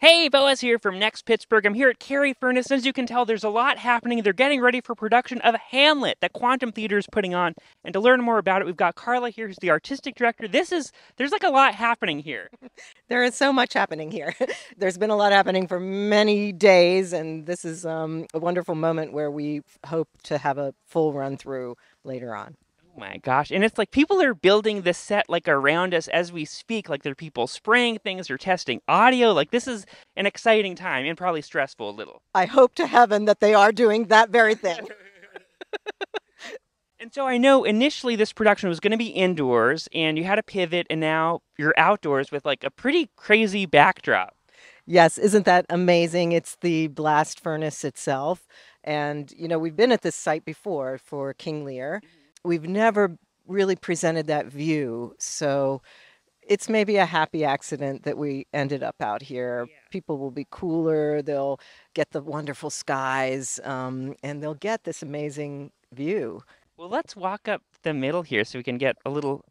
Hey, Boaz here from Next Pittsburgh. I'm here at Carrie Furnace. As you can tell, there's a lot happening. They're getting ready for production of Hamlet that Quantum Theater is putting on. And to learn more about it, we've got Carla here, who's the artistic director. There's like a lot happening here. There is so much happening here. There's been a lot happening for many days, and this is a wonderful moment where we hope to have a full run through later on. Oh my gosh. And it's like people are building this set like around us as we speak. Like there are people spraying things or testing audio. Like this is an exciting time and probably stressful a little. I hope to heaven that they are doing that very thing. And so I know initially this production was going to be indoors and you had a pivot and now you're outdoors with like a pretty crazy backdrop. Yes, isn't that amazing? It's the blast furnace itself. And, we've been at this site before for King Lear. We've never really presented that view. So it's maybe a happy accident that we ended up out here. People will be cooler, they'll get the wonderful skies, and they'll get this amazing view. Well, let's walk up the middle here so we can get a little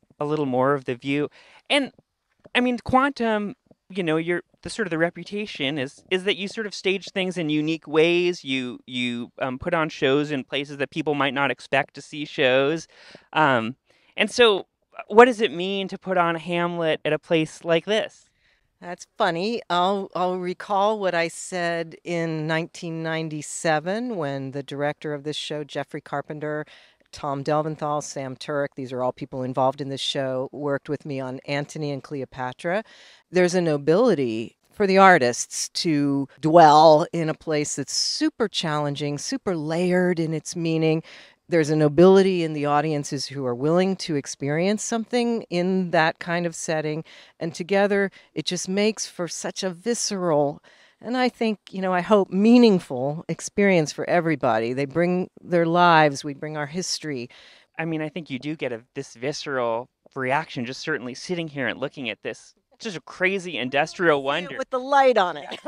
more of the view. And I mean, Quantum, your the sort of the reputation is that you sort of stage things in unique ways. You put on shows in places that people might not expect to see shows. And so, what does it mean to put on Hamlet at a place like this? That's funny. I'll recall what I said in 1997 when the director of this show, Jeffrey Carpenter, Tom Delventhal, Sam Turek, these are all people involved in this show, worked with me on Antony and Cleopatra. There's a nobility for the artists to dwell in a place that's super challenging, super layered in its meaning. There's a nobility in the audiences who are willing to experience something in that kind of setting. And together, it just makes for such a visceral and I think, I hope meaningful experience for everybody. They bring their lives, we bring our history. I mean, I think you do get this visceral reaction just certainly sitting here and looking at this. It's just a crazy industrial See it wonder. with the light on it.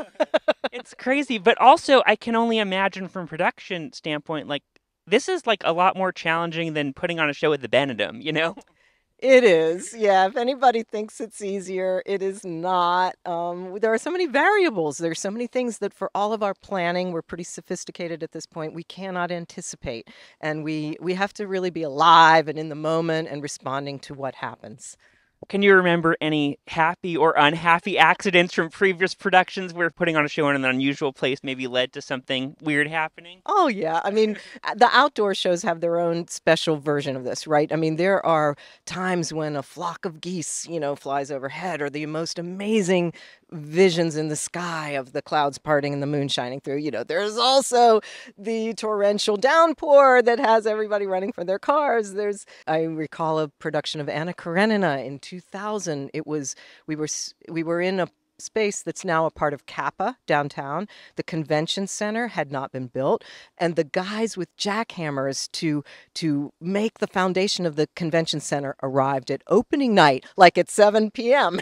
It's crazy, but also I can only imagine from production standpoint, like this is like a lot more challenging than putting on a show at the Benedum. It is. Yeah. If anybody thinks it's easier, it is not. There are so many variables. There's so many things that for all of our planning, we're pretty sophisticated at this point. We cannot anticipate. And we have to really be alive and in the moment and responding to what happens. Can you remember any happy or unhappy accidents from previous productions where putting on a show in an unusual place maybe led to something weird happening? Oh, yeah. I mean, the outdoor shows have their own special version of this, right? I mean, there are times when a flock of geese, flies overhead, or the most amazing visions in the sky of the clouds parting and the moon shining through. There's also the torrential downpour that has everybody running for their cars. I recall a production of Anna Karenina in 2000. We were in a space that's now a part of Kappa downtown. The convention center had not been built, and the guys with jackhammers to make the foundation of the convention center arrived at opening night, like at 7 p.m.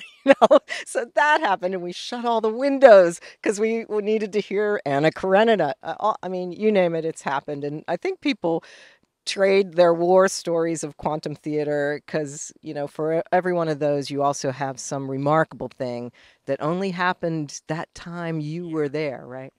So that happened, and we shut all the windows because we needed to hear Anna Karenina. I mean, you name it, it's happened, and I think people trade their war stories of quantum theater because, for every one of those, you also have some remarkable thing that only happened that time you were there, right?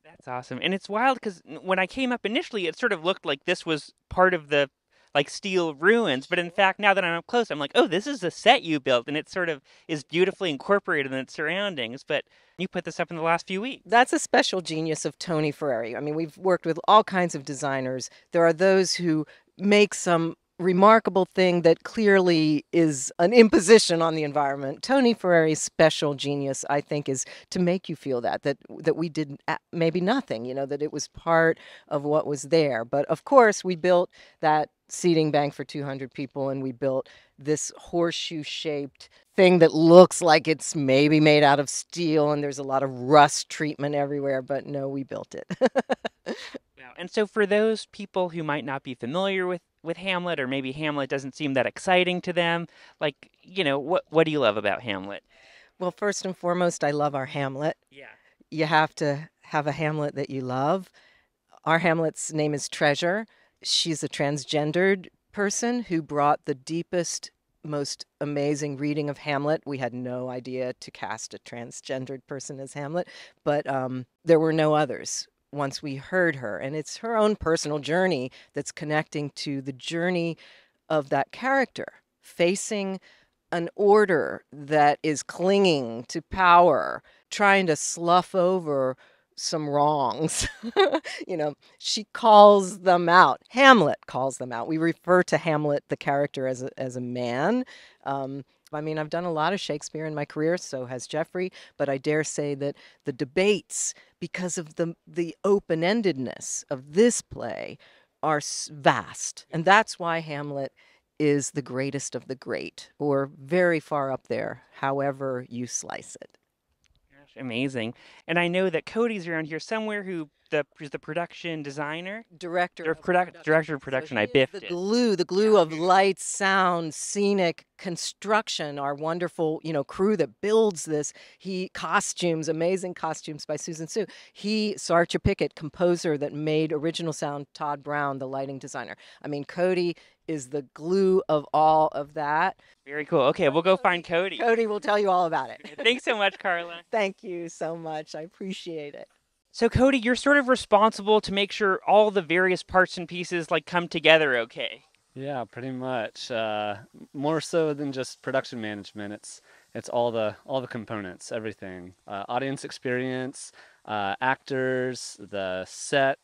That's awesome. And it's wild because when I came up initially, it sort of looked like this was part of the like steel ruins. But in fact, now that I'm up close, I'm like, oh, this is a set you built. And it sort of is beautifully incorporated in its surroundings. But you put this up in the last few weeks. That's a special genius of Tony Ferreri. I mean, we've worked with all kinds of designers. There are those who make some remarkable thing that clearly is an imposition on the environment. Tony Ferreri's special genius, I think, is to make you feel that we did maybe nothing, that it was part of what was there. But of course, we built that seating bank for 200 people, and we built this horseshoe-shaped thing that looks like it's maybe made out of steel, and there's a lot of rust treatment everywhere, but no, we built it. Wow. And so for those people who might not be familiar with Hamlet, or maybe Hamlet doesn't seem that exciting to them, like, what do you love about Hamlet? Well, first and foremost, I love our Hamlet. Yeah. You have to have a Hamlet that you love. Our Hamlet's name is Treasure. She's a transgendered person who brought the deepest most amazing reading of Hamlet. We had no idea to cast a transgendered person as Hamlet, but there were no others once we heard her. And it's her own personal journey that's connecting to the journey of that character, facing an order that is clinging to power, trying to slough over some wrongs. She calls them out. Hamlet calls them out. We refer to Hamlet, the character, as a man. I mean, I've done a lot of Shakespeare in my career, so has Jeffrey, but I dare say that the debates, because of the open-endedness of this play, are vast. And that's why Hamlet is the greatest of the great, or very far up there, however you slice it. Gosh, amazing. And I know that Cody's around here somewhere who's the production designer. Director of production. Director of So production. he I is biffed it. the glue of light, sound, scenic construction. Our wonderful, crew that builds this. Costumes, amazing costumes by Susan Sue. Sarcha Pickett, composer that made original sound. Todd Brown, the lighting designer. I mean, Cody is the glue of all of that. Very cool. Okay, we'll go find Cody. Cody will tell you all about it. Thanks so much, Carla. Thank you so much. I appreciate it. So Cody, you're sort of responsible to make sure all the various parts and pieces like come together okay. Yeah, pretty much. More so than just production management. It's all the components, everything. Audience experience, actors, the set,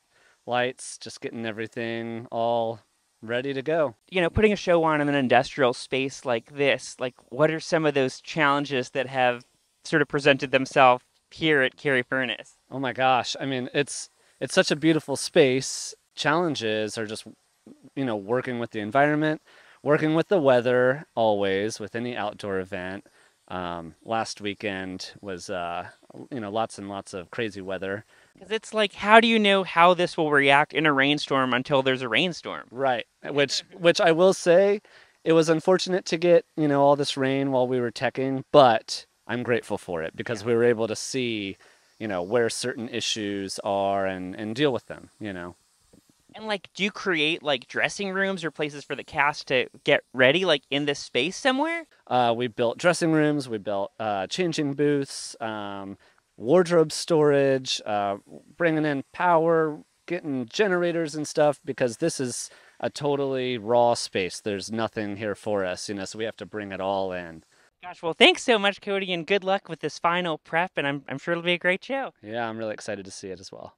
lights, just getting everything all ready to go. Putting a show on in an industrial space like this, like what are some of those challenges that have sort of presented themselves here at Carrie Furnace? Oh my gosh. I mean, it's such a beautiful space. Challenges are just, working with the environment, working with the weather always with any outdoor event. Last weekend was, lots and lots of crazy weather. Because it's like, how do you know how this will react in a rainstorm until there's a rainstorm? Right. Which I will say, it was unfortunate to get, all this rain while we were teching, but I'm grateful for it because we were able to see, where certain issues are and deal with them, And like, do you create like dressing rooms or places for the cast to get ready, like in this space somewhere? We built dressing rooms, we built changing booths, wardrobe storage, bringing in power, getting generators and stuff, because this is a totally raw space. There's nothing here for us, so we have to bring it all in. Gosh, well, thanks so much, Cody, and good luck with this final prep, and I'm sure it'll be a great show. Yeah, I'm really excited to see it as well.